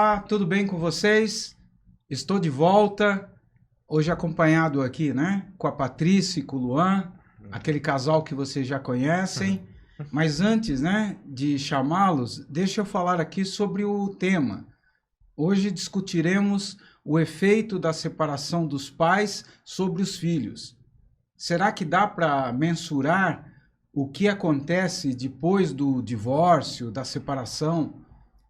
Olá, tudo bem com vocês? Estou de volta, hoje acompanhado aqui, né, com a Patrícia e com o Luan, aquele casal que vocês já conhecem. Mas antes, né, de chamá-los, deixa eu falar aqui sobre o tema. Hoje discutiremos o efeito da separação dos pais sobre os filhos. Será que dá para mensurar o que acontece depois do divórcio, da separação?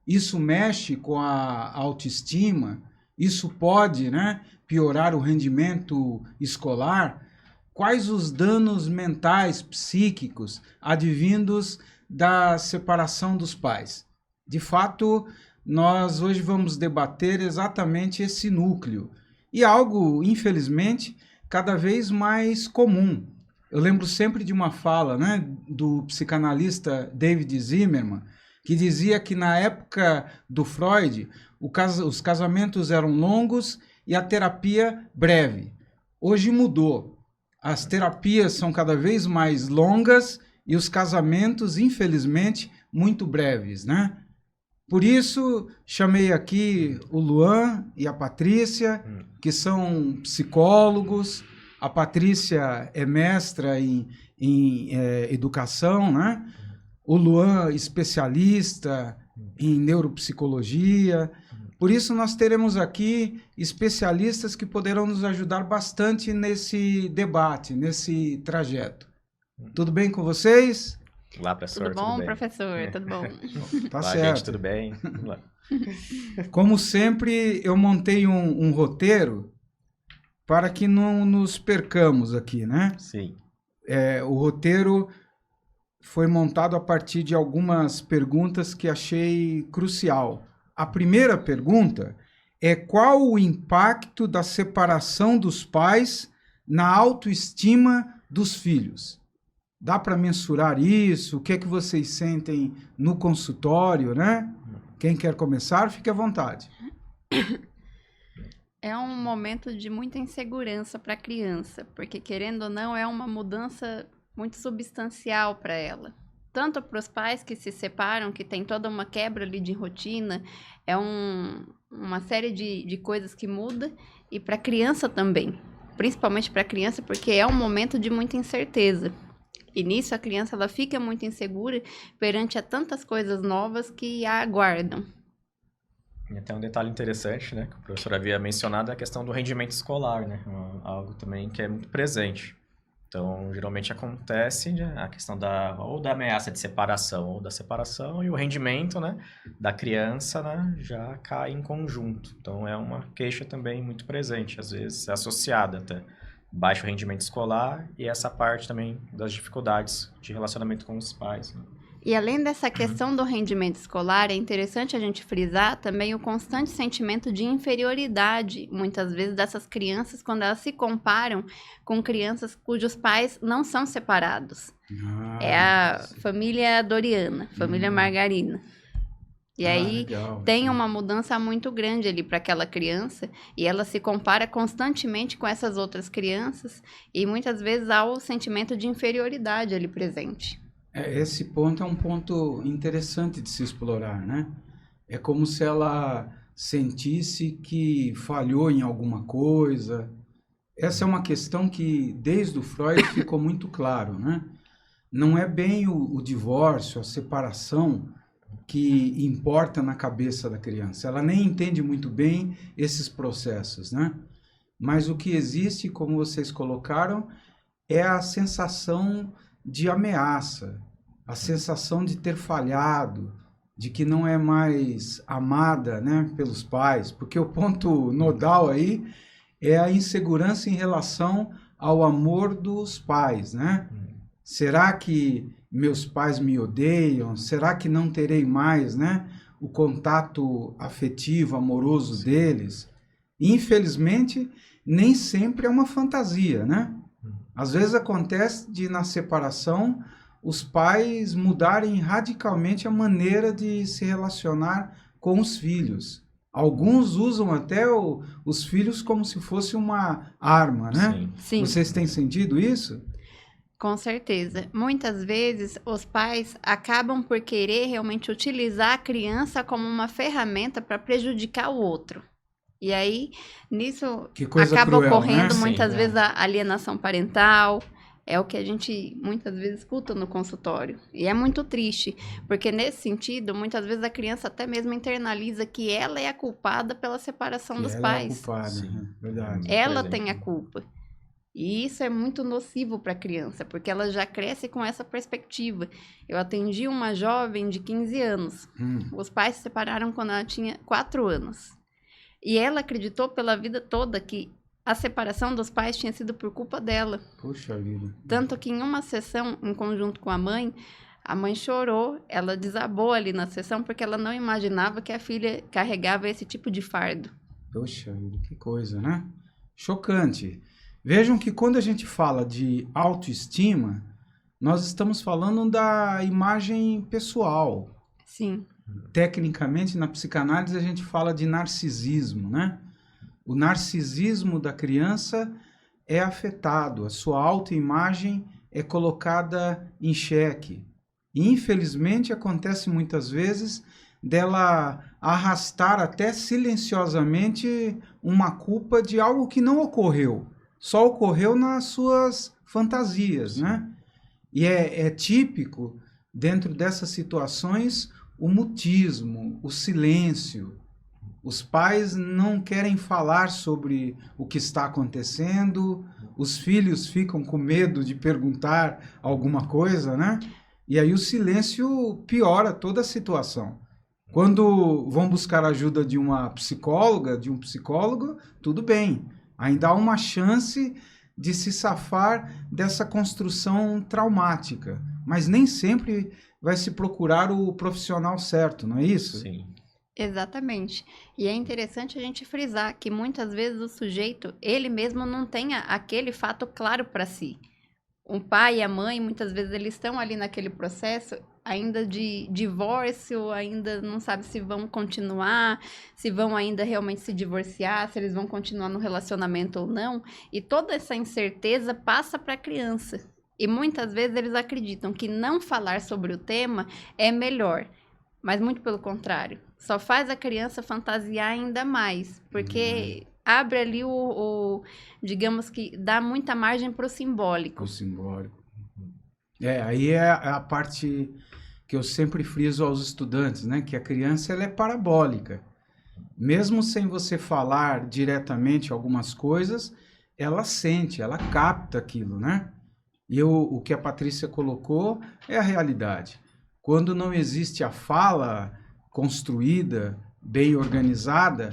Isso mexe com a autoestima? Isso pode, né, piorar o rendimento escolar? Quais os danos mentais, psíquicos, advindos da separação dos pais? De fato, nós hoje vamos debater exatamente esse núcleo. E algo, infelizmente, cada vez mais comum. Eu lembro sempre de uma fala, né, do psicanalista David Zimmerman, que dizia que na época do Freud, os casamentos eram longos e a terapia breve. Hoje mudou. As terapias são cada vez mais longas e os casamentos, infelizmente, muito breves, né? Por isso, chamei aqui o Luan e a Patrícia, que são psicólogos. A Patrícia é mestra em educação, né? O Luan, especialista em neuropsicologia. Por isso, nós teremos aqui especialistas que poderão nos ajudar bastante nesse debate, nesse trajeto. Tudo bem com vocês? Olá, professor. Tudo bom, tudo bem? professor? Tudo bom? Tá Olá, certo. gente, tudo bem? Vamos lá. Como sempre, eu montei um roteiro para que não nos percamos aqui, né? Sim. O roteiro foi montado a partir de algumas perguntas que achei crucial. A primeira pergunta é: qual o impacto da separação dos pais na autoestima dos filhos? Dá para mensurar isso? O que é que vocês sentem no consultório, né? Quem quer começar, fique à vontade. É um momento de muita insegurança para a criança, porque, querendo ou não, é uma mudança muito substancial para ela. Tanto para os pais que se separam, que tem toda uma quebra ali de rotina, é uma série de coisas que muda, e para a criança também. Principalmente para a criança, porque é um momento de muita incerteza. E nisso a criança ela fica muito insegura perante a tantas coisas novas que a aguardam. E até um detalhe interessante, né, que o professor havia mencionado, é a questão do rendimento escolar, né? Algo também que é muito presente. Então, geralmente acontece, né, a questão ou da ameaça de separação ou da separação, e o rendimento, né, da criança, né, já cai em conjunto. Então, é uma queixa também muito presente, às vezes associada até baixo rendimento escolar e essa parte também das dificuldades de relacionamento com os pais, né? E além dessa questão do rendimento escolar, é interessante a gente frisar também o constante sentimento de inferioridade, muitas vezes, dessas crianças, quando elas se comparam com crianças cujos pais não são separados. É a família Doriana, família Margarina. E aí legal, tem uma mudança muito grande ali para aquela criança, e ela se compara constantemente com essas outras crianças, e muitas vezes há o sentimento de inferioridade ali presente. Esse ponto é um ponto interessante de se explorar, né? É como se ela sentisse que falhou em alguma coisa. Essa é uma questão que, desde o Freud, ficou muito claro, né? Não é bem o divórcio, a separação que importa na cabeça da criança. Ela nem entende muito bem esses processos, né? Mas o que existe, como vocês colocaram, é a sensação de ameaça, a sensação de ter falhado, de que não é mais amada, né, pelos pais, porque o ponto nodal aí é a insegurança em relação ao amor dos pais, né? Será que meus pais me odeiam? Será que não terei mais, né, o contato afetivo, amoroso deles? Infelizmente, nem sempre é uma fantasia, né? Às vezes acontece de, na separação, os pais mudarem radicalmente a maneira de se relacionar com os filhos. Alguns usam até os filhos como se fosse uma arma, né? Sim. Sim. Vocês têm sentido isso? Com certeza. Muitas vezes os pais acabam por querer realmente utilizar a criança como uma ferramenta para prejudicar o outro. E aí, nisso, Que coisa acaba cruel, ocorrendo né? muitas Sim, vezes a alienação parental. É o que a gente muitas vezes escuta no consultório. E é muito triste, porque nesse sentido, muitas vezes a criança até mesmo internaliza que ela é a culpada pela separação Que dos ela pais. é a culpada, Sim. né? Verdade. Ela Presente. tem a culpa. E isso é muito nocivo para a criança, porque ela já cresce com essa perspectiva. Eu atendi uma jovem de 15 anos. Os pais se separaram quando ela tinha 4 anos. E ela acreditou pela vida toda que a separação dos pais tinha sido por culpa dela. Puxa vida. Tanto que em uma sessão, em conjunto com a mãe chorou, ela desabou ali na sessão, porque ela não imaginava que a filha carregava esse tipo de fardo. Poxa vida, que coisa, né? Chocante. Vejam que quando a gente fala de autoestima, nós estamos falando da imagem pessoal. Sim. Tecnicamente, na psicanálise, a gente fala de narcisismo, né? O narcisismo da criança é afetado, a sua autoimagem é colocada em xeque. E, infelizmente, acontece muitas vezes dela arrastar até silenciosamente uma culpa de algo que não ocorreu. Só ocorreu nas suas fantasias, né? E é típico, dentro dessas situações, o mutismo, o silêncio. Os pais não querem falar sobre o que está acontecendo, os filhos ficam com medo de perguntar alguma coisa, né? E aí o silêncio piora toda a situação. Quando vão buscar a ajuda de uma psicóloga, de um psicólogo, tudo bem. Ainda há uma chance de se safar dessa construção traumática. Mas nem sempre vai se procurar o profissional certo, não é isso? Sim. Exatamente. E é interessante a gente frisar que muitas vezes o sujeito, ele mesmo não tenha aquele fato claro para si. O pai e a mãe, muitas vezes, eles estão ali naquele processo ainda de divórcio, ainda não sabe se vão continuar, se vão ainda realmente se divorciar, se eles vão continuar no relacionamento ou não. E toda essa incerteza passa para a criança. E muitas vezes eles acreditam que não falar sobre o tema é melhor. Mas muito pelo contrário. Só faz a criança fantasiar ainda mais. Porque abre ali digamos que dá muita margem para o simbólico. O simbólico. Aí é a parte que eu sempre friso aos estudantes, né? Que a criança ela é parabólica. Mesmo sem você falar diretamente algumas coisas, ela sente, ela capta aquilo, né? E o que a Patrícia colocou é a realidade. Quando não existe a fala construída, bem organizada,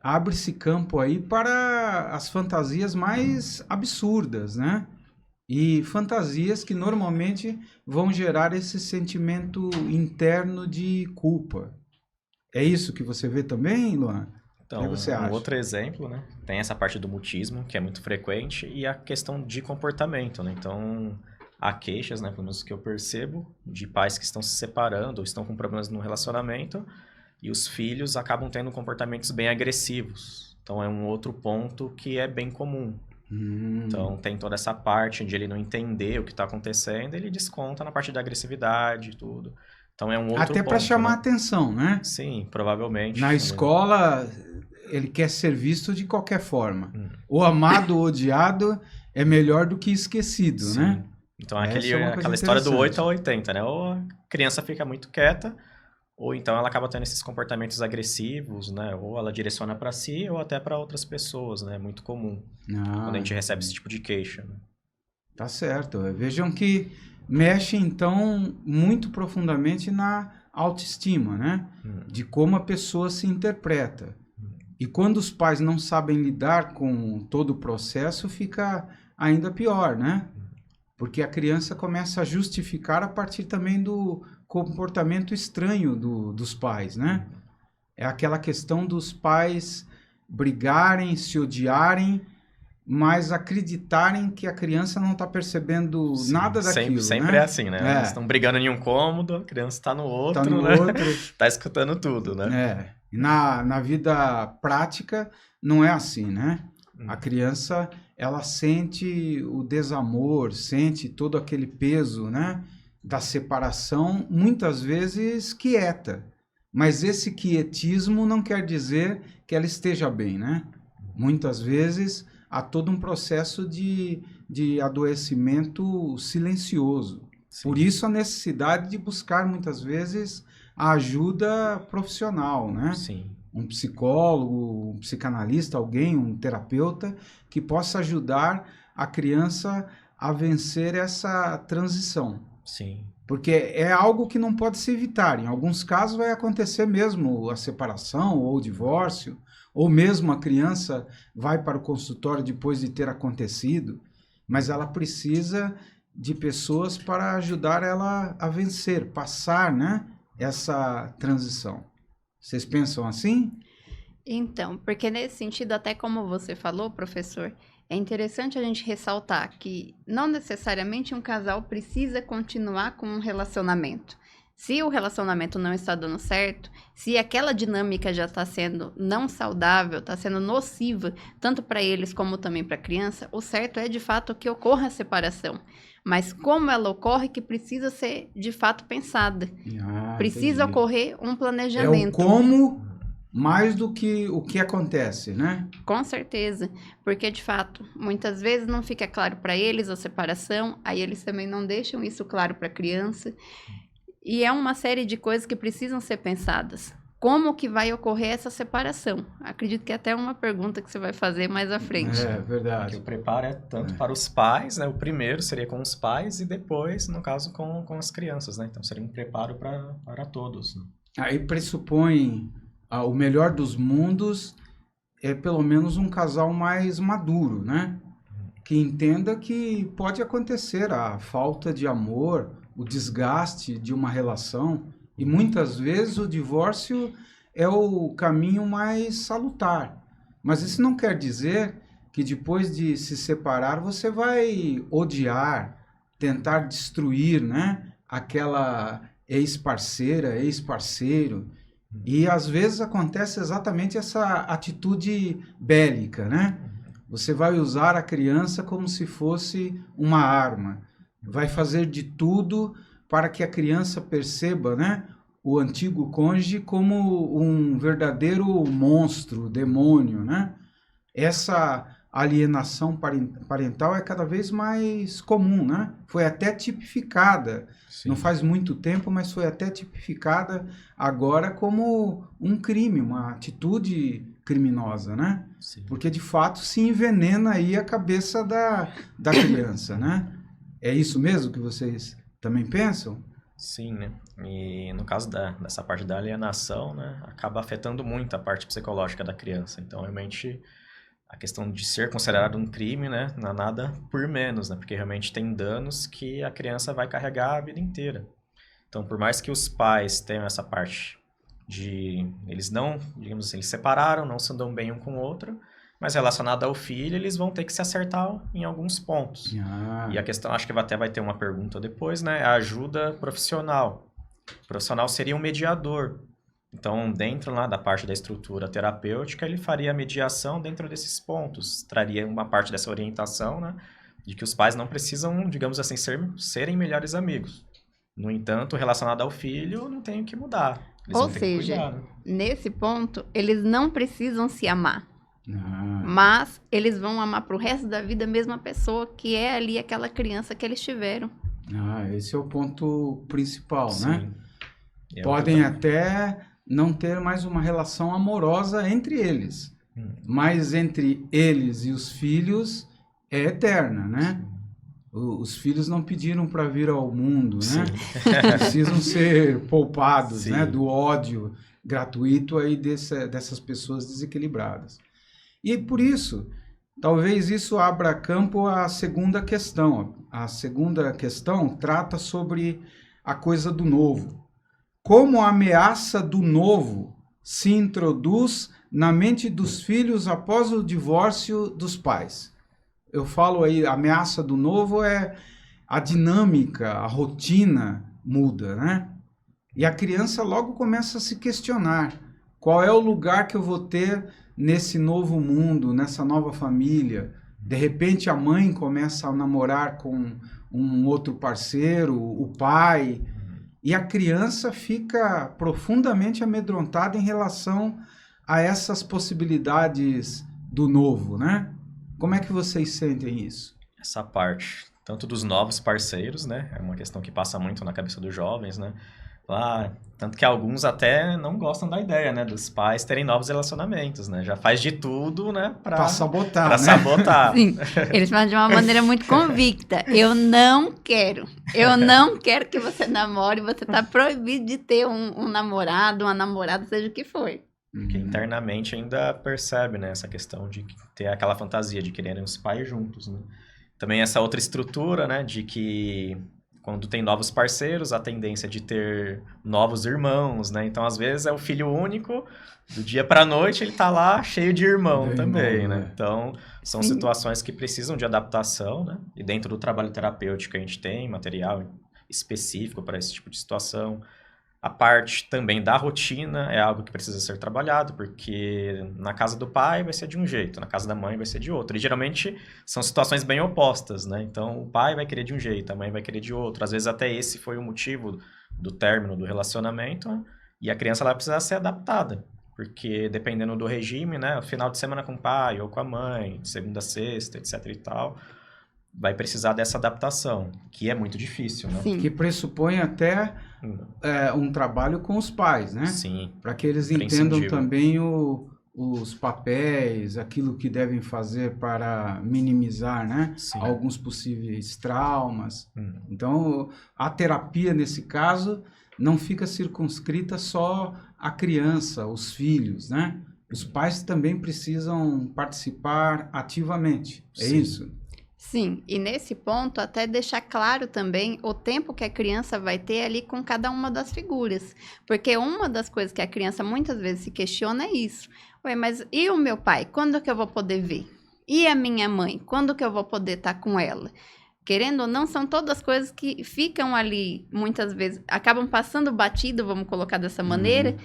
abre-se campo aí para as fantasias mais absurdas, né? E fantasias que normalmente vão gerar esse sentimento interno de culpa. É isso que você vê também, Luan? Então, O que você acha? outro exemplo, né? Tem essa parte do mutismo, que é muito frequente, e a questão de comportamento, né? Então, há queixas, né? Pelo menos que eu percebo, de pais que estão se separando ou estão com problemas no relacionamento, e os filhos acabam tendo comportamentos bem agressivos. Então, é um outro ponto que é bem comum. Então, tem toda essa parte de ele não entender o que está acontecendo, ele desconta na parte da agressividade e tudo. Então, é um outro Até ponto, para chamar né? atenção, né? Sim, provavelmente. Na também. escola, ele quer ser visto de qualquer forma. O amado ou odiado é melhor do que esquecido, Sim. né? Então, Essa é uma coisa aquela história do interessante. 8 a 80, né? Ou a criança fica muito quieta, ou então ela acaba tendo esses comportamentos agressivos, né? Ou ela direciona para si, ou até para outras pessoas, né? É muito comum quando a gente recebe esse tipo de queixa. Né? Tá certo. Vejam que mexe, então, muito profundamente na autoestima, né? De como a pessoa se interpreta. E quando os pais não sabem lidar com todo o processo, fica ainda pior, né? Porque a criança começa a justificar a partir também do comportamento estranho dos pais, né? É aquela questão dos pais brigarem, se odiarem, mas acreditarem que a criança não está percebendo Sim, nada daquilo, sempre né? é assim, né? Eles estão brigando em um cômodo, a criança está no outro, Tá no né? outro. Tá escutando tudo, né? Na vida prática, não é assim, né? A criança, ela sente o desamor, sente todo aquele peso, né, da separação, muitas vezes quieta. Mas esse quietismo não quer dizer que ela esteja bem, né? Muitas vezes há todo um processo de adoecimento silencioso. Sim. Por isso a necessidade de buscar muitas vezes a ajuda profissional, né? Sim. Um psicólogo, um psicanalista, alguém, um terapeuta que possa ajudar a criança a vencer essa transição. Sim. Porque é algo que não pode se evitar. Em alguns casos vai acontecer mesmo a separação ou o divórcio, ou mesmo a criança vai para o consultório depois de ter acontecido, mas ela precisa de pessoas para ajudar ela a vencer, passar, né, essa transição. Vocês pensam assim? Então, porque nesse sentido, até como você falou, professor, é interessante a gente ressaltar que não necessariamente um casal precisa continuar com um relacionamento. Se o relacionamento não está dando certo, se aquela dinâmica já está sendo não saudável, está sendo nociva, tanto para eles como também para a criança, o certo é de fato que ocorra a separação. Mas como ela ocorre que precisa ser de fato pensada. Precisa entendi. ocorrer um É o planejamento. como mais do que o que acontece, né? Com certeza, porque de fato, muitas vezes não fica claro para eles a separação, aí eles também não deixam isso claro para a criança. E é uma série de coisas que precisam ser pensadas. Como que vai ocorrer essa separação? Acredito que é até uma pergunta que você vai fazer mais à frente. É Porque verdade. o preparo é tanto para os pais, né? O primeiro seria com os pais e depois, no caso, com as crianças, né? Então seria um preparo para todos, né? Aí pressupõe o melhor dos mundos é pelo menos um casal mais maduro, né? Que entenda que pode acontecer a falta de amor, o desgaste de uma relação, e muitas vezes o divórcio é o caminho mais salutar. Mas isso não quer dizer que depois de se separar você vai odiar, tentar destruir, né, aquela ex-parceira, ex-parceiro. E às vezes acontece exatamente essa atitude bélica, né? Você vai usar a criança como se fosse uma arma. Vai fazer de tudo para que a criança perceba, né, o antigo cônjuge como um verdadeiro monstro, demônio, né? Essa alienação parental é cada vez mais comum, né? Foi até tipificada, Sim. não faz muito tempo, mas foi até tipificada agora como um crime, uma atitude criminosa, né? Sim. Porque de fato se envenena aí a cabeça da criança, né? É isso mesmo que vocês também pensam? Sim, né? E no caso dessa parte da alienação, né, acaba afetando muito a parte psicológica da criança. Então, realmente, a questão de ser considerado um crime, né, não é nada por menos, né? Porque realmente tem danos que a criança vai carregar a vida inteira. Então, por mais que os pais tenham essa parte de... Eles não, digamos assim, eles separaram, não se dão bem um com o outro, mas relacionado ao filho, eles vão ter que se acertar em alguns pontos. E a questão, acho que até vai ter uma pergunta depois, né? A ajuda profissional. O profissional seria um mediador. Então, dentro lá da parte da estrutura terapêutica, ele faria a mediação dentro desses pontos. Traria uma parte dessa orientação, né? De que os pais não precisam, digamos assim, serem melhores amigos. No entanto, relacionado ao filho, não tem o que mudar. Eles Ou vão ter que seja, cuidar, né? nesse ponto, eles não precisam se amar. Mas eles vão amar pro resto da vida a mesma pessoa que é ali aquela criança que eles tiveram. Esse é o ponto principal, Sim. né? É Podem até não ter mais uma relação amorosa entre eles, mas entre eles e os filhos é eterna, né? Os filhos não pediram para vir ao mundo, né? Precisam ser poupados, Sim. né? Do ódio gratuito aí dessas pessoas desequilibradas. E por isso, talvez isso abra campo à segunda questão. A segunda questão trata sobre a coisa do novo. Como a ameaça do novo se introduz na mente dos filhos após o divórcio dos pais. Eu falo aí, a ameaça do novo é a dinâmica, a rotina muda, né? E a criança logo começa a se questionar. Qual é o lugar que eu vou ter nesse novo mundo, nessa nova família? De repente a mãe começa a namorar com um outro parceiro, o pai, e a criança fica profundamente amedrontada em relação a essas possibilidades do novo, né? Como é que vocês sentem isso? Essa parte, tanto dos novos parceiros, né? É uma questão que passa muito na cabeça dos jovens, né? Tanto que alguns até não gostam da ideia, né? Dos pais terem novos relacionamentos, né? Já faz de tudo, né? Pra sabotar, pra né? sabotar. Sim, eles falam de uma maneira muito convicta. Eu não quero que você namore, você tá proibido de ter um namorado, uma namorada, seja o que for. Porque internamente ainda percebe, né? Essa questão de ter aquela fantasia de quererem os pais juntos, né? Também essa outra estrutura, né? De que quando tem novos parceiros, a tendência é de ter novos irmãos, né? Então, às vezes, é o filho único, do dia para a noite ele tá lá cheio de irmão também, né? Então, são situações que precisam de adaptação, né? E dentro do trabalho terapêutico a gente tem material específico para esse tipo de situação. A parte também da rotina é algo que precisa ser trabalhado, porque na casa do pai vai ser de um jeito, na casa da mãe vai ser de outro. E geralmente são situações bem opostas, né? Então o pai vai querer de um jeito, a mãe vai querer de outro. Às vezes até esse foi o motivo do término do relacionamento, né? E a criança ela precisa ser adaptada, porque dependendo do regime, né? Final de semana com o pai ou com a mãe, segunda a sexta, etc e tal, vai precisar dessa adaptação, que é muito difícil, né? Sim. Que pressupõe até um trabalho com os pais, né? Sim. Para que eles entendam também os papéis, aquilo que devem fazer para minimizar, né? Sim. Alguns possíveis traumas. Então, a terapia, nesse caso, não fica circunscrita só à criança, os filhos, né? Os pais também precisam participar ativamente. É Sim. isso? Sim, e nesse ponto até deixar claro também o tempo que a criança vai ter ali com cada uma das figuras. Porque uma das coisas que a criança muitas vezes se questiona é isso. Ué, mas e o meu pai? Quando que eu vou poder ver? E a minha mãe? Quando que eu vou poder estar com ela? Querendo ou não, são todas coisas que ficam ali, muitas vezes, acabam passando batido, vamos colocar dessa maneira,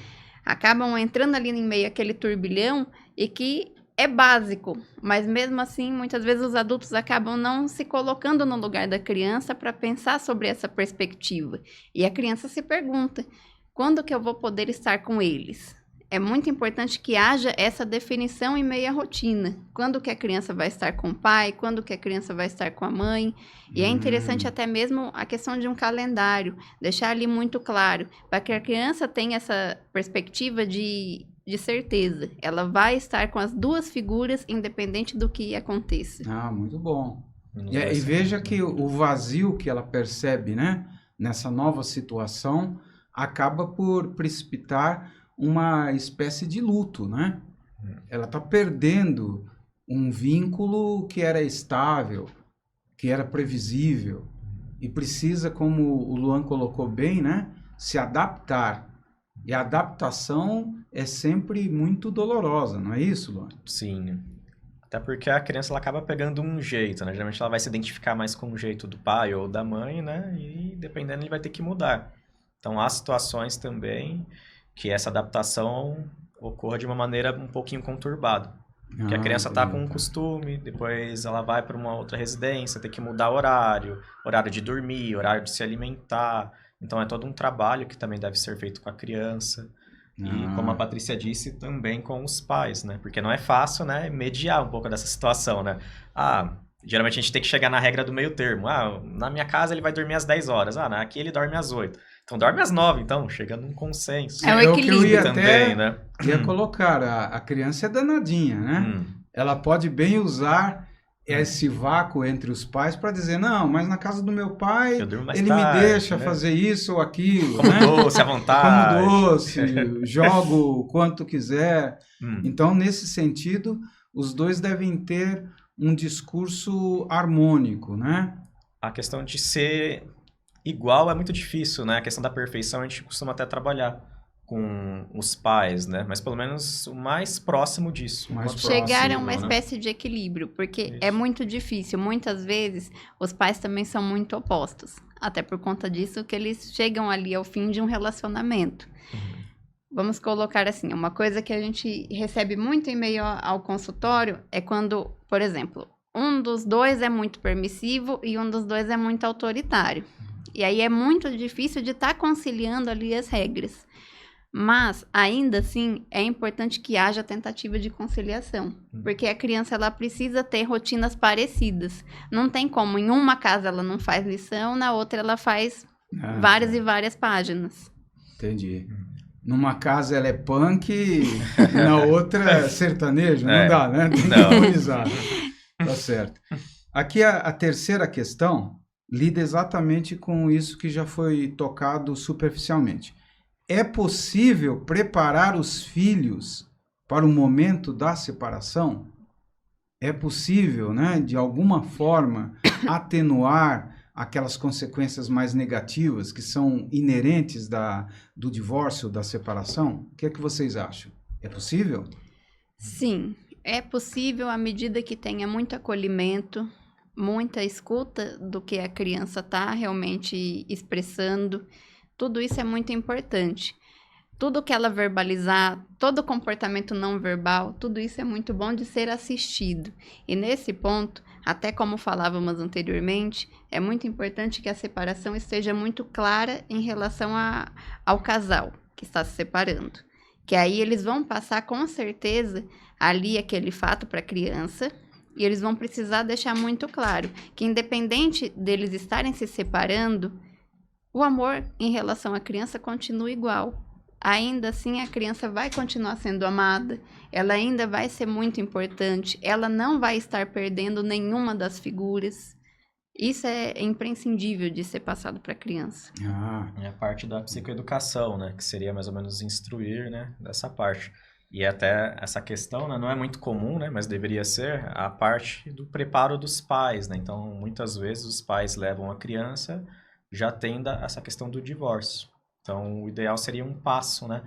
acabam entrando ali em meio àquele turbilhão e que é básico, mas mesmo assim, muitas vezes os adultos acabam não se colocando no lugar da criança para pensar sobre essa perspectiva. E a criança se pergunta, quando que eu vou poder estar com eles? É muito importante que haja essa definição em meio à rotina. Quando que a criança vai estar com o pai, quando que a criança vai estar com a mãe. E é interessante até mesmo a questão de um calendário, deixar ali muito claro, para que a criança tenha essa perspectiva de certeza. Ela vai estar com as duas figuras, independente do que aconteça. Ah, muito bom. E veja que o vazio que ela percebe, né, nessa nova situação, acaba por precipitar uma espécie de luto, né? Ela está perdendo um vínculo que era estável, que era previsível, e precisa, como o Luan colocou bem, né, se adaptar. E a adaptação é sempre muito dolorosa, não é isso, Luan? Sim. Até porque a criança ela acaba pegando um jeito, né? Geralmente ela vai se identificar mais com o jeito do pai ou da mãe, né? E dependendo ele vai ter que mudar. Então há situações também que essa adaptação ocorra de uma maneira um pouquinho conturbada. Porque a criança está com um costume, depois ela vai para uma outra residência, tem que mudar horário de dormir, horário de se alimentar. Então, é todo um trabalho que também deve ser feito com a criança. E, como a Patrícia disse, também com os pais, né? Porque não é fácil, né, mediar um pouco dessa situação, né? Geralmente a gente tem que chegar na regra do meio termo. Na minha casa ele vai dormir às 10 horas. Aqui ele dorme às 8. Então, dorme às 9, então, chega num consenso. É um equilíbrio o que eu ia também, né? Ia colocar, a criança é danadinha, né? Ela pode bem usar esse vácuo entre os pais para dizer, não, mas na casa do meu pai, ele tarde, me deixa né? fazer isso ou aquilo. Como né? doce, à vontade. Como doce, jogo quanto quiser. Então, nesse sentido, os dois devem ter um discurso harmônico, né? A questão de ser igual é muito difícil, né? A questão da perfeição a gente costuma até trabalhar com os pais, né? Mas pelo menos o mais próximo disso. Chegar a uma espécie de equilíbrio, porque Isso. é muito difícil. Muitas vezes, os pais também são muito opostos. Até por conta disso que eles chegam ali ao fim de um relacionamento. Vamos colocar assim, uma coisa que a gente recebe muito em meio ao consultório é quando, por exemplo, um dos dois é muito permissivo e um dos dois é muito autoritário. E aí é muito difícil de estar conciliando ali as regras. Mas, ainda assim, é importante que haja tentativa de conciliação. Porque a criança, ela precisa ter rotinas parecidas. Não tem como, em uma casa ela não faz lição, na outra ela faz várias e várias páginas. Entendi. Numa casa ela é punk e na outra é sertanejo. Não dá, né? Tem que harmonizar. Tá certo. Aqui a terceira questão lida exatamente com isso que já foi tocado superficialmente. É possível preparar os filhos para o momento da separação? É possível, né, de alguma forma, atenuar aquelas consequências mais negativas que são inerentes do divórcio, da separação? O que é que vocês acham? É possível? Sim, é possível à medida que tenha muito acolhimento, muita escuta do que a criança está realmente expressando. Tudo isso é muito importante. Tudo que ela verbalizar, todo comportamento não verbal, tudo isso é muito bom de ser assistido. E nesse ponto, até como falávamos anteriormente, é muito importante que a separação esteja muito clara em relação ao casal que está se separando. Que aí eles vão passar com certeza ali aquele fato para a criança e eles vão precisar deixar muito claro que independente deles estarem se separando, o amor em relação à criança continua igual. Ainda assim, a criança vai continuar sendo amada, ela ainda vai ser muito importante, ela não vai estar perdendo nenhuma das figuras. Isso é imprescindível de ser passado para a criança. É a parte da psicoeducação, né? Que seria mais ou menos instruir, né? Dessa parte. E até essa questão, né, não é muito comum, né? Mas deveria ser a parte do preparo dos pais, né? Então, muitas vezes os pais levam a criança já tendo essa questão do divórcio. Então, o ideal seria um passo, né,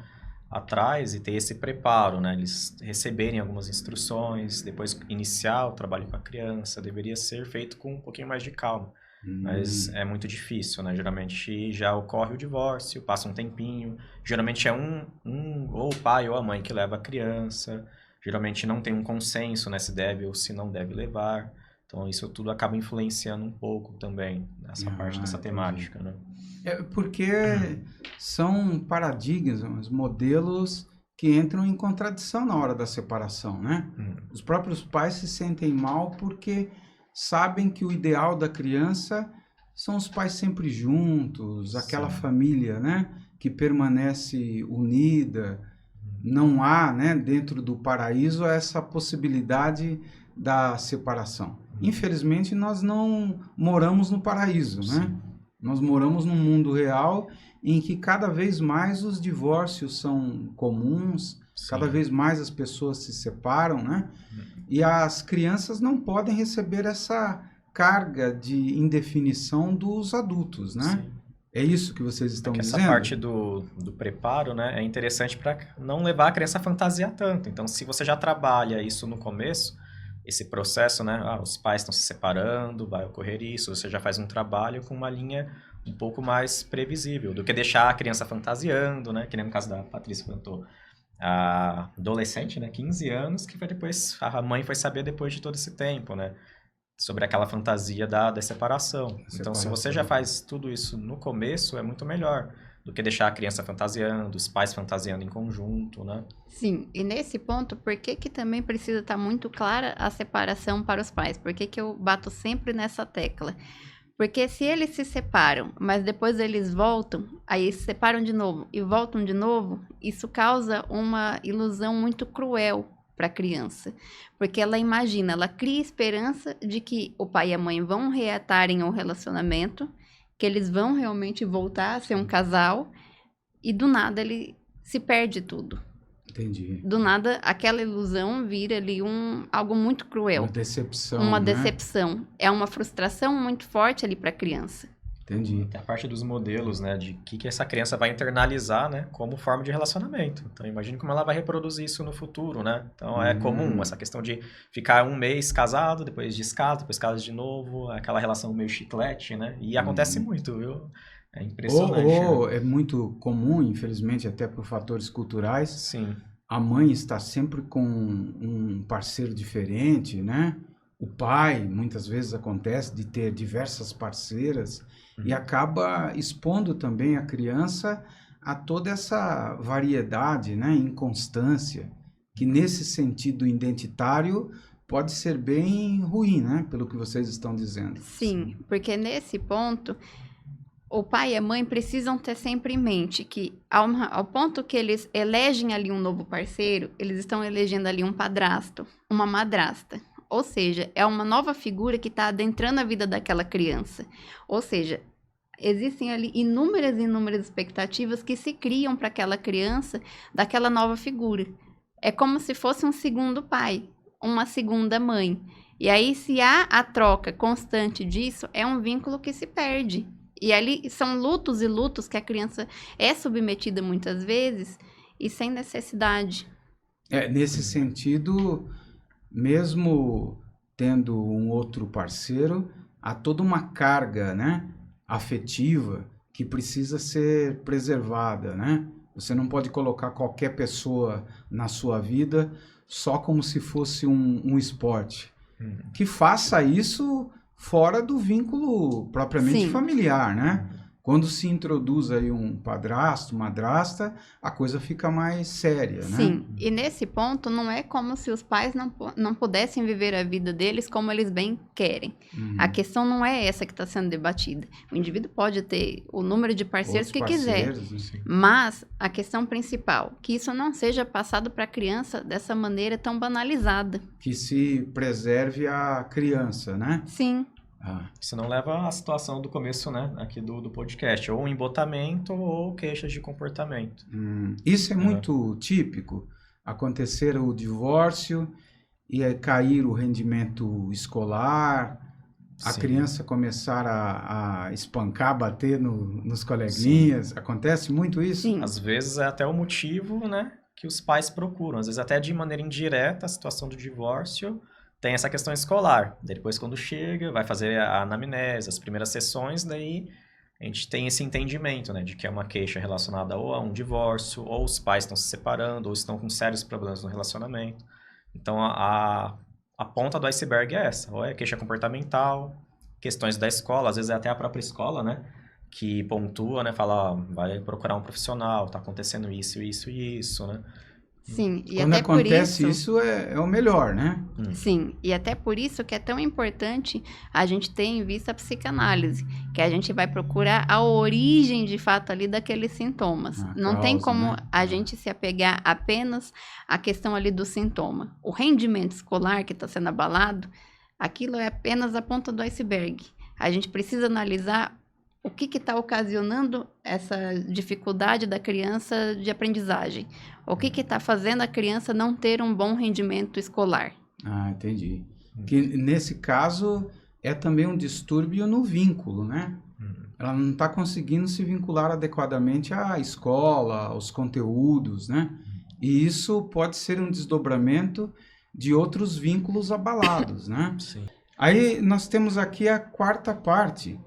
atrás e ter esse preparo, né, eles receberem algumas instruções, depois iniciar o trabalho com a criança, deveria ser feito com um pouquinho mais de calma. Mas é muito difícil, né, geralmente já ocorre o divórcio, passa um tempinho, geralmente é ou o pai ou a mãe que leva a criança, geralmente não tem um consenso, né, se deve ou se não deve levar. Então, isso tudo acaba influenciando um pouco também nessa parte dessa temática, né? É porque são paradigmas, modelos que entram em contradição na hora da separação, né? Os próprios pais se sentem mal porque sabem que o ideal da criança são os pais sempre juntos, aquela família, né, que permanece unida. Não há, né, dentro do paraíso essa possibilidade da separação. Infelizmente, nós não moramos no paraíso, né? Nós moramos num mundo real em que cada vez mais os divórcios são comuns, cada vez mais as pessoas se separam, né? E as crianças não podem receber essa carga de indefinição dos adultos, né? É isso que vocês estão dizendo? Essa parte do preparo, né, é interessante para não levar a criança a fantasiar tanto. Então, se você já trabalha isso no começo, esse processo, né, os pais estão se separando, vai ocorrer isso, você já faz um trabalho com uma linha um pouco mais previsível, do que deixar a criança fantasiando, né, que nem no caso da Patrícia contou. A adolescente, né, 15 anos, que depois a mãe foi saber depois de todo esse tempo, né, sobre aquela fantasia da separação. Então, se você já faz tudo isso no começo, é muito melhor do que deixar a criança fantasiando, os pais fantasiando em conjunto, né? Sim, e nesse ponto, por que também precisa estar muito clara a separação para os pais? Por que eu bato sempre nessa tecla? Porque se eles se separam, mas depois eles voltam, aí se separam de novo e voltam de novo, isso causa uma ilusão muito cruel para a criança. Porque ela imagina, ela cria esperança de que o pai e a mãe vão reatarem o relacionamento, que eles vão realmente voltar a ser um casal, e do nada ele se perde tudo. Entendi. Do nada, aquela ilusão vira ali algo muito cruel. Uma decepção, Uma né? decepção. É uma frustração muito forte ali para a criança. Entendi. Tem a parte dos modelos, né, de que essa criança vai internalizar, né, como forma de relacionamento. Então, imagine como ela vai reproduzir isso no futuro, né? Então, é comum essa questão de ficar um mês casado, depois descasa, depois casa de novo, aquela relação meio chiclete, né? E acontece muito, viu? É impressionante. É muito comum, infelizmente, até por fatores culturais. Sim. A mãe está sempre com um parceiro diferente, né? o pai, muitas vezes acontece de ter diversas parceiras e acaba expondo também a criança a toda essa variedade, né, inconstância, que nesse sentido identitário pode ser bem ruim, né, pelo que vocês estão dizendo. Sim, porque nesse ponto, o pai e a mãe precisam ter sempre em mente que, ao ponto que eles elegem ali um novo parceiro, eles estão elegendo ali um padrasto, uma madrasta. Ou seja, é uma nova figura que está adentrando a vida daquela criança. Ou seja, existem ali inúmeras expectativas que se criam para aquela criança daquela nova figura. É como se fosse um segundo pai, uma segunda mãe. E aí, se há a troca constante disso, é um vínculo que se perde. E ali são lutos e lutos que a criança é submetida muitas vezes e sem necessidade. Nesse sentido, mesmo tendo um outro parceiro, há toda uma carga, né, afetiva que precisa ser preservada, né? Você não pode colocar qualquer pessoa na sua vida só como se fosse um esporte. Que faça isso fora do vínculo propriamente familiar, né? Quando se introduz aí um padrasto, madrasta, a coisa fica mais séria, né? Sim, e nesse ponto não é como se os pais não pudessem viver a vida deles como eles bem querem. A questão não é essa que está sendo debatida. O indivíduo pode ter o número de parceiros que quiser, mas a questão principal, que isso não seja passado para a criança dessa maneira tão banalizada. Que se preserve a criança, né? Sim. Isso não leva à situação do começo, né, aqui do podcast, ou embotamento ou queixas de comportamento. Isso é muito típico. Acontecer o divórcio e aí cair o rendimento escolar, a criança começar a espancar, bater nos coleguinhas. Sim. Acontece muito isso? Sim. Às vezes é até o motivo, né, que os pais procuram. Às vezes até de maneira indireta, a situação do divórcio tem essa questão escolar. Depois, quando chega, vai fazer a anamnese, as primeiras sessões, daí a gente tem esse entendimento, né, de que é uma queixa relacionada ou a um divórcio, ou os pais estão se separando, ou estão com sérios problemas no relacionamento. Então, a ponta do iceberg é essa, ou é queixa comportamental, questões da escola, às vezes é até a própria escola, né, que pontua, né, fala, vai procurar um profissional, tá acontecendo isso, isso e isso, né. Sim, e quando até acontece por isso é o melhor, né? Sim, e até por isso que é tão importante a gente ter em vista a psicanálise, que a gente vai procurar a origem de fato ali daqueles sintomas. Não tem como a gente se apegar apenas à questão ali do sintoma. O rendimento escolar que está sendo abalado, aquilo é apenas a ponta do iceberg. A gente precisa analisar o que está ocasionando essa dificuldade da criança de aprendizagem. O que está fazendo a criança não ter um bom rendimento escolar. Entendi. Que nesse caso é também um distúrbio no vínculo, né? Ela não está conseguindo se vincular adequadamente à escola, aos conteúdos, né? E isso pode ser um desdobramento de outros vínculos abalados, né? Sim. Aí nós temos aqui a quarta parte.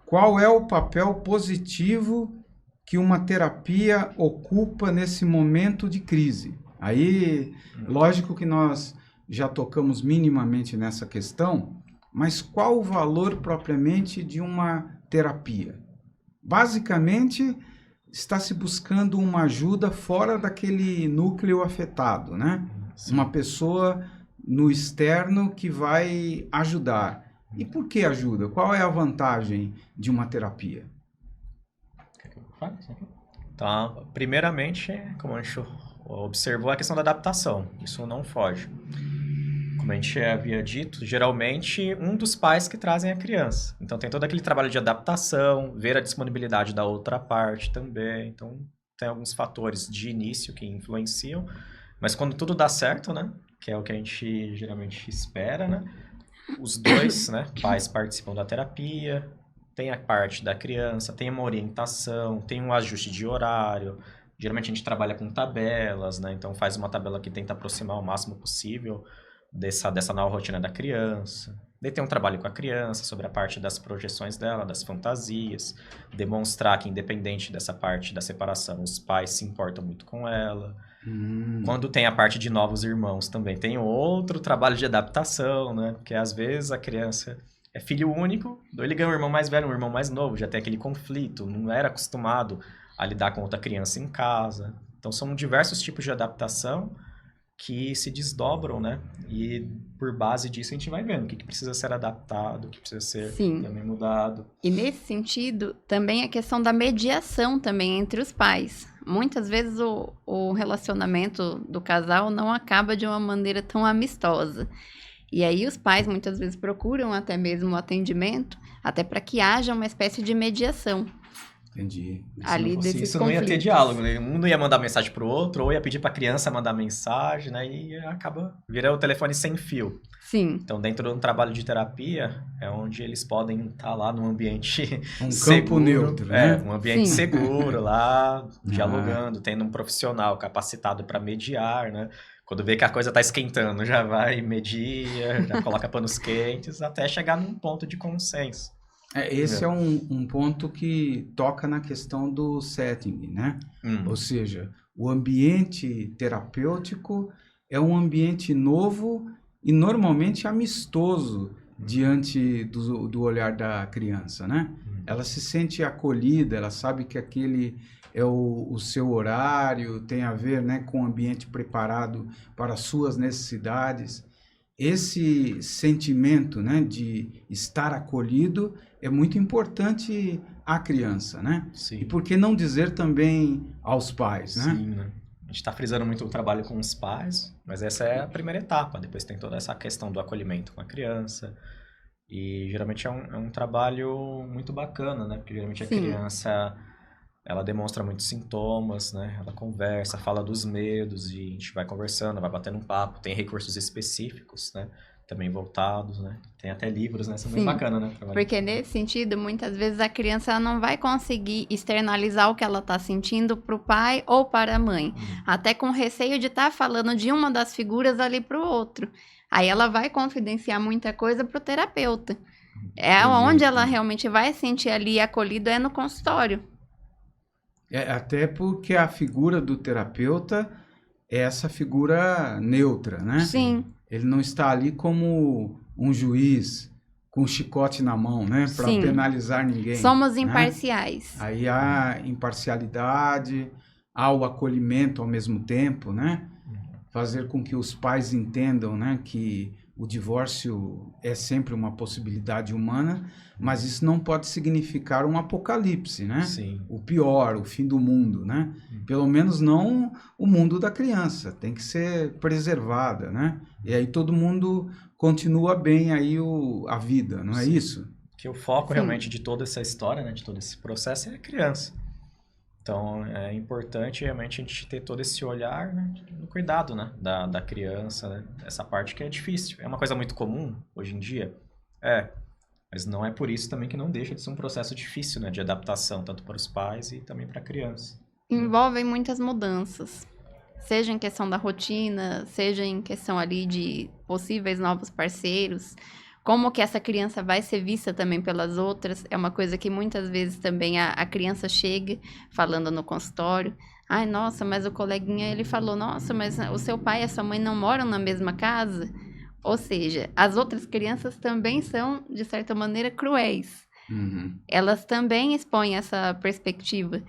Qual é o papel positivo que uma terapia ocupa nesse momento de crise? Aí, lógico que nós já tocamos minimamente nessa questão, mas qual o valor propriamente de uma terapia? Basicamente, está se buscando uma ajuda fora daquele núcleo afetado, né? Sim. Uma pessoa no externo que vai ajudar. E por que ajuda? Qual é a vantagem de uma terapia? Então, primeiramente, como a gente observou, a questão da adaptação. Isso não foge. Como a gente havia dito, geralmente um dos pais que trazem a criança. Então tem todo aquele trabalho de adaptação, ver a disponibilidade da outra parte também. Então tem alguns fatores de início que influenciam. Mas quando tudo dá certo, né? Que é o que a gente geralmente espera, né? Os dois, né, pais participam da terapia, tem a parte da criança, tem uma orientação, tem um ajuste de horário. Geralmente a gente trabalha com tabelas, né? Então faz uma tabela que tenta aproximar o máximo possível dessa nova rotina da criança. Daí tem um trabalho com a criança sobre a parte das projeções dela, das fantasias, demonstrar que independente dessa parte da separação, os pais se importam muito com ela. Quando tem a parte de novos irmãos também, tem outro trabalho de adaptação, né? Porque às vezes a criança é filho único, ele ganha um irmão mais velho, um irmão mais novo, já tem aquele conflito, não era acostumado a lidar com outra criança em casa. Então são diversos tipos de adaptação que se desdobram, né? E por base disso a gente vai vendo o que precisa ser adaptado, o que precisa ser também mudado. E nesse sentido, também a questão da mediação também entre os pais. Muitas vezes o relacionamento do casal não acaba de uma maneira tão amistosa. E aí os pais muitas vezes procuram até mesmo o atendimento, até para que haja uma espécie de mediação. Entendi. Ali desses isso não ia ter diálogo, né? Um não ia mandar mensagem pro outro, ou ia pedir pra criança mandar mensagem, né? E vira o telefone sem fio. Sim. Então, dentro de um trabalho de terapia, é onde eles podem estar lá num ambiente seguro, campo neutro, né? Um ambiente seguro lá, dialogando, tendo um profissional capacitado para mediar, né? Quando vê que a coisa tá esquentando, já vai media, já coloca panos quentes, até chegar num ponto de consenso. Esse é um ponto que toca na questão do setting, né? Ou seja, o ambiente terapêutico é um ambiente novo e normalmente amistoso diante do olhar da criança, né? Ela se sente acolhida, ela sabe que aquele é o seu horário, tem a ver, né, com o ambiente preparado para as suas necessidades. Esse sentimento, né, de estar acolhido é muito importante à criança, né? Sim. E por que não dizer também aos pais, né? Sim, né? A gente está frisando muito o trabalho com os pais, mas essa é a primeira etapa. Depois tem toda essa questão do acolhimento com a criança. E geralmente é um trabalho muito bacana, né? Porque geralmente a criança, ela demonstra muitos sintomas, né? Ela conversa, fala dos medos e a gente vai conversando, vai batendo um papo. Tem recursos específicos, né? Também voltados, né? Tem até livros, né? Isso é bem bacana, né? Porque nesse sentido, muitas vezes a criança não vai conseguir externalizar o que ela está sentindo para o pai ou para a mãe. Até com receio de estar falando de uma das figuras ali para o outro. Aí ela vai confidenciar muita coisa para o terapeuta. Onde ela realmente vai sentir ali acolhido é no consultório. Até porque a figura do terapeuta é essa figura neutra, né? Sim. Ele não está ali como um juiz com um chicote na mão, né? Para penalizar ninguém. Somos imparciais. Né? Aí há imparcialidade, há o acolhimento ao mesmo tempo, né? Fazer com que os pais entendam, né, que o divórcio é sempre uma possibilidade humana, mas isso não pode significar um apocalipse, né? Sim. O pior, o fim do mundo, né? Pelo menos não o mundo da criança, tem que ser preservada, né? E aí todo mundo continua bem aí a vida, não é isso? Que o foco realmente de toda essa história, né, de todo esse processo é a criança. Então, é importante realmente a gente ter todo esse olhar, né, no cuidado, né, da criança, né, essa parte que é difícil. É uma coisa muito comum hoje em dia? Mas não é por isso também que não deixa de ser um processo difícil, né, de adaptação, tanto para os pais e também para a criança. Envolvem muitas mudanças, seja em questão da rotina, seja em questão ali de possíveis novos parceiros. Como que essa criança vai ser vista também pelas outras, é uma coisa que muitas vezes também a criança chega falando no consultório. Ai, nossa, mas o coleguinha, ele falou, nossa, mas o seu pai e a sua mãe não moram na mesma casa? Ou seja, as outras crianças também são, de certa maneira, cruéis. Elas também expõem essa perspectiva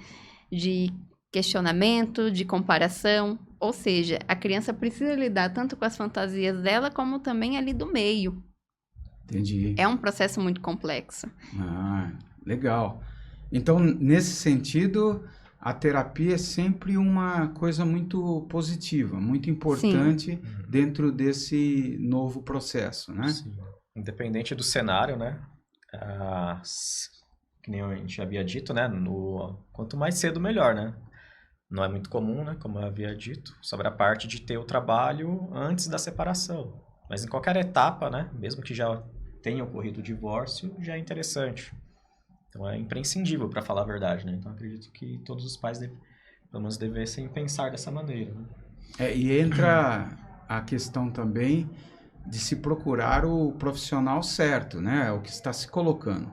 de questionamento, de comparação. Ou seja, a criança precisa lidar tanto com as fantasias dela, como também ali do meio. Entendi. É um processo muito complexo. Legal. Então, nesse sentido, a terapia é sempre uma coisa muito positiva, muito importante dentro desse novo processo, né? Sim. Independente do cenário, né? Que nem a gente havia dito, né? Quanto mais cedo, melhor, né? Não é muito comum, né? Como eu havia dito, sobre a parte de ter o trabalho antes da separação. Mas em qualquer etapa, né? Mesmo que já tenha ocorrido o divórcio, já é interessante. Então é imprescindível, para falar a verdade, né? Então acredito que todos os pais, pelo menos, devessem pensar dessa maneira. Né? E entra a questão também de se procurar o profissional certo, né? É o que está se colocando.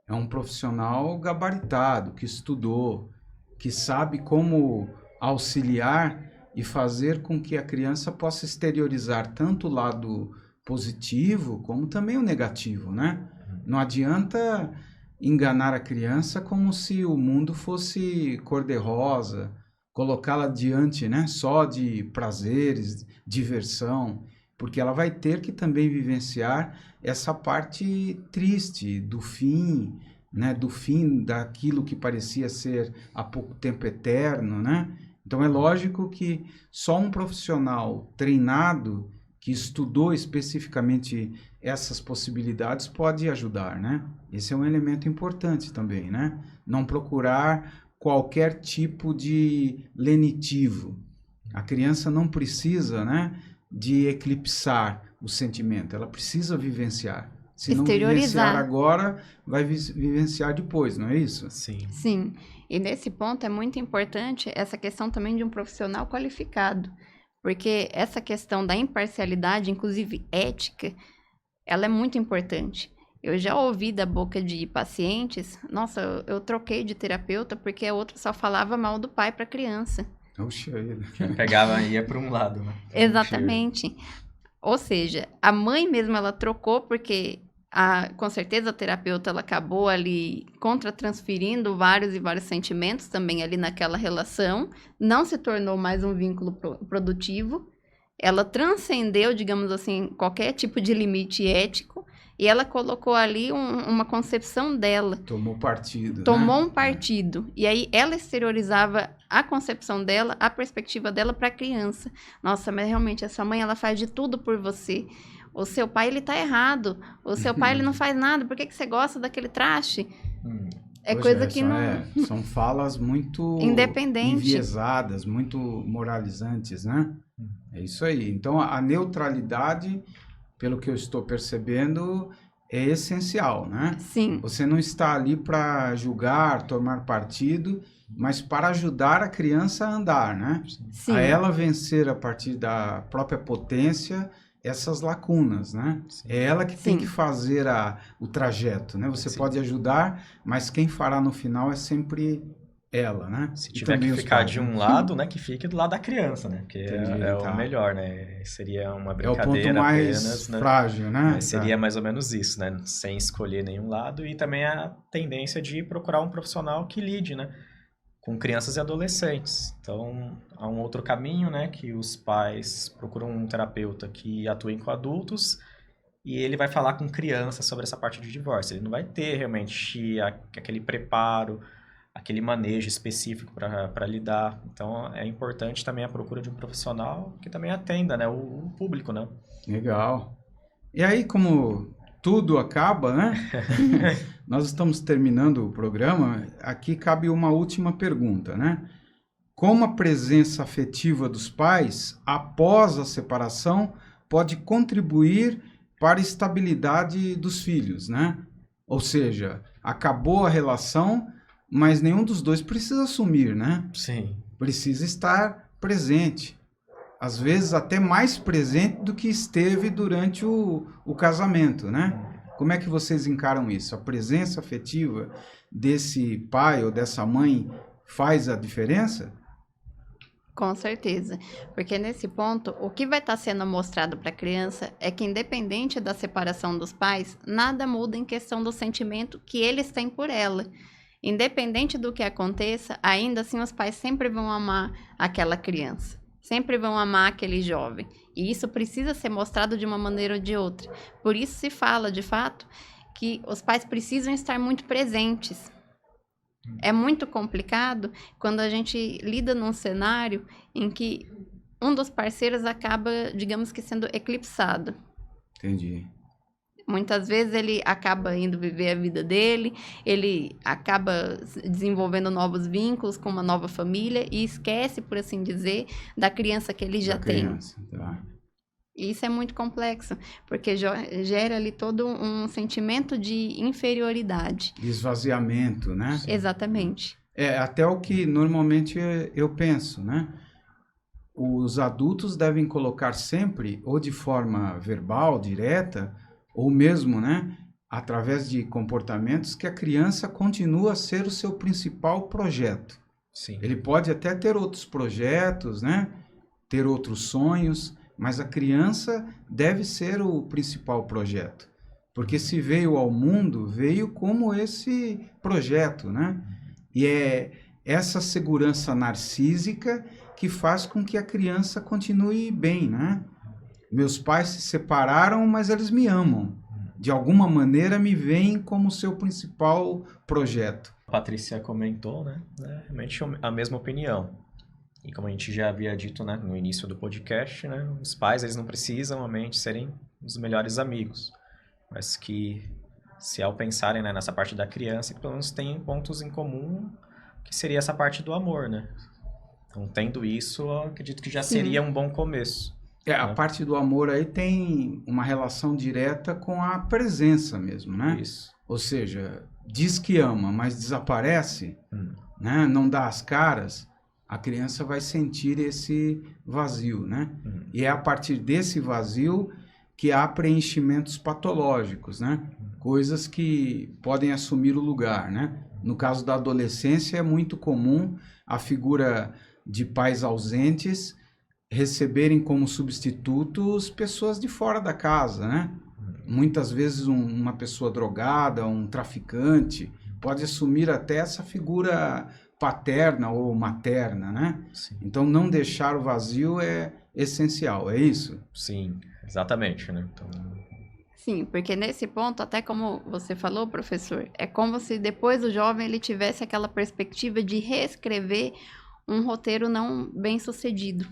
É um profissional gabaritado, que estudou, que sabe como auxiliar e fazer com que a criança possa exteriorizar tanto o lado positivo como também o negativo, né? Não adianta enganar a criança como se o mundo fosse cor-de-rosa, colocá-la diante, né, só de prazeres, diversão, porque ela vai ter que também vivenciar essa parte triste do fim, né, do fim daquilo que parecia ser há pouco tempo eterno, né? Então é lógico que só um profissional treinado que estudou especificamente essas possibilidades pode ajudar, né? Esse é um elemento importante também, né? Não procurar qualquer tipo de lenitivo. A criança não precisa, né, de eclipsar o sentimento, ela precisa vivenciar. Se não vivenciar agora, vai vivenciar depois, não é isso? Sim. Sim. E nesse ponto é muito importante essa questão também de um profissional qualificado. Porque essa questão da imparcialidade, inclusive ética, ela é muito importante. Eu já ouvi da boca de pacientes, nossa, eu troquei de terapeuta porque a outra só falava mal do pai para a criança. Oxe, Pegava e ia para um lado, né? Exatamente. Ou seja, a mãe mesmo ela trocou porque com certeza a terapeuta ela acabou ali contra-transferindo vários e vários sentimentos também ali naquela relação, não se tornou mais um vínculo produtivo, ela transcendeu, digamos assim, qualquer tipo de limite ético e ela colocou ali uma concepção dela. Tomou partido. Tomou né? um partido. E aí ela exteriorizava a concepção dela, a perspectiva dela para a criança. Nossa, mas realmente essa mãe ela faz de tudo por você. O seu pai, ele tá errado. O seu pai, ele não faz nada. Por que você gosta daquele traste? Coisa que não... São falas muito independentes, enviesadas, muito moralizantes, né? É isso aí. Então, a neutralidade, pelo que eu estou percebendo, é essencial, né? Sim. Você não está ali para julgar, tomar partido, mas para ajudar a criança a andar, né? Sim. A ela vencer a partir da própria potência essas lacunas, né? Sim. É ela que tem que fazer o trajeto, né? Você pode ajudar, mas quem fará no final é sempre ela, né? Se tiver que ficar de um lado, né? Que fique do lado da criança, né? Porque o melhor, né? Seria uma brincadeira é o ponto mais apenas, né? frágil, né? Mas seria mais ou menos isso, né? Sem escolher nenhum lado e também a tendência de procurar um profissional que lide, né? Com crianças e adolescentes. Então, há um outro caminho, né, que os pais procuram um terapeuta que atue com adultos e ele vai falar com crianças sobre essa parte de divórcio. Ele não vai ter realmente aquele preparo, aquele manejo específico para lidar. Então, é importante também a procura de um profissional que também atenda, né, o público, né? Legal. E aí, como tudo acaba, né? Nós estamos terminando o programa. Aqui cabe uma última pergunta, né? Como a presença afetiva dos pais após a separação pode contribuir para a estabilidade dos filhos, né? Ou seja, acabou a relação, mas nenhum dos dois precisa assumir, né? Sim. Precisa estar presente. Às vezes até mais presente do que esteve durante o casamento, né? Como é que vocês encaram isso? A presença afetiva desse pai ou dessa mãe faz a diferença? Com certeza, porque nesse ponto, o que vai estar sendo mostrado para a criança é que independente da separação dos pais, nada muda em questão do sentimento que eles têm por ela. Independente do que aconteça, ainda assim os pais sempre vão amar aquela criança. Sempre vão amar aquele jovem. E isso precisa ser mostrado de uma maneira ou de outra. Por isso se fala, de fato, que os pais precisam estar muito presentes. É muito complicado quando a gente lida num cenário em que um dos parceiros acaba, digamos que, sendo eclipsado. Entendi. Muitas vezes ele acaba indo viver a vida dele, ele acaba desenvolvendo novos vínculos com uma nova família e esquece, por assim dizer, da criança que ele já tem. Tá. E isso é muito complexo, porque gera ali todo um sentimento de inferioridade. Esvaziamento, né? Exatamente. É até o que normalmente eu penso, né? Os adultos devem colocar sempre, ou de forma verbal, direta, ou mesmo, né, através de comportamentos, que a criança continua a ser o seu principal projeto. Sim. Ele pode até ter outros projetos, né, ter outros sonhos, mas a criança deve ser o principal projeto. Porque se veio ao mundo, veio como esse projeto, né? E é essa segurança narcísica que faz com que a criança continue bem, né? Meus pais se separaram, mas eles me amam. De alguma maneira me veem como seu principal projeto. A Patrícia comentou, né? Realmente a mesma opinião. E como a gente já havia dito, né, no início do podcast, né, os pais eles não precisam realmente serem os melhores amigos, mas que se ao pensarem, né, nessa parte da criança, pelo menos tem pontos em comum, que seria essa parte do amor, né? Então, tendo isso, eu acredito que já seria um bom começo. A parte do amor aí tem uma relação direta com a presença mesmo, né? Isso. Ou seja, diz que ama, mas desaparece, né? Não dá as caras, a criança vai sentir esse vazio, né? E é a partir desse vazio que há preenchimentos patológicos, né? Coisas que podem assumir o lugar, né? No caso da adolescência é muito comum a figura de pais ausentes receberem como substitutos pessoas de fora da casa, né? Muitas vezes uma pessoa drogada, um traficante, pode assumir até essa figura paterna ou materna, né? Sim. Então, não deixar o vazio é essencial, é isso? Sim, exatamente, né? Então... Sim, porque nesse ponto, até como você falou, professor, é como se depois o jovem ele tivesse aquela perspectiva de reescrever um roteiro não bem sucedido.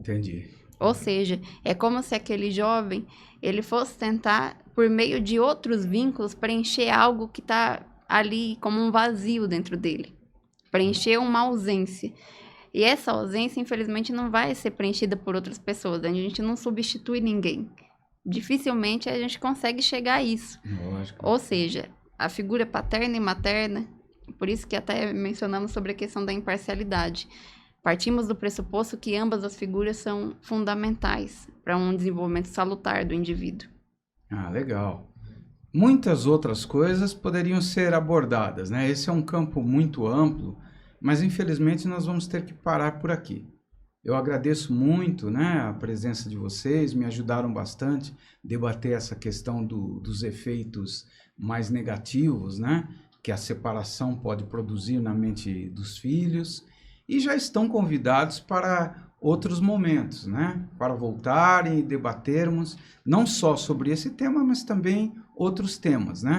Entendi. Ou seja, é como se aquele jovem ele fosse tentar, por meio de outros vínculos, preencher algo que está ali como um vazio dentro dele. Preencher uma ausência. E essa ausência, infelizmente, não vai ser preenchida por outras pessoas. A gente não substitui ninguém. Dificilmente a gente consegue chegar a isso. Lógico. Ou seja, a figura paterna e materna, por isso que até mencionamos sobre a questão da imparcialidade. Partimos do pressuposto que ambas as figuras são fundamentais para um desenvolvimento salutar do indivíduo. Ah, legal. Muitas outras coisas poderiam ser abordadas, né? Esse é um campo muito amplo, mas infelizmente nós vamos ter que parar por aqui. Eu agradeço muito, né, a presença de vocês, me ajudaram bastante a debater essa questão dos efeitos mais negativos, né, que a separação pode produzir na mente dos filhos. E já estão convidados para outros momentos, né? Para voltarem e debatermos não só sobre esse tema, mas também outros temas, né?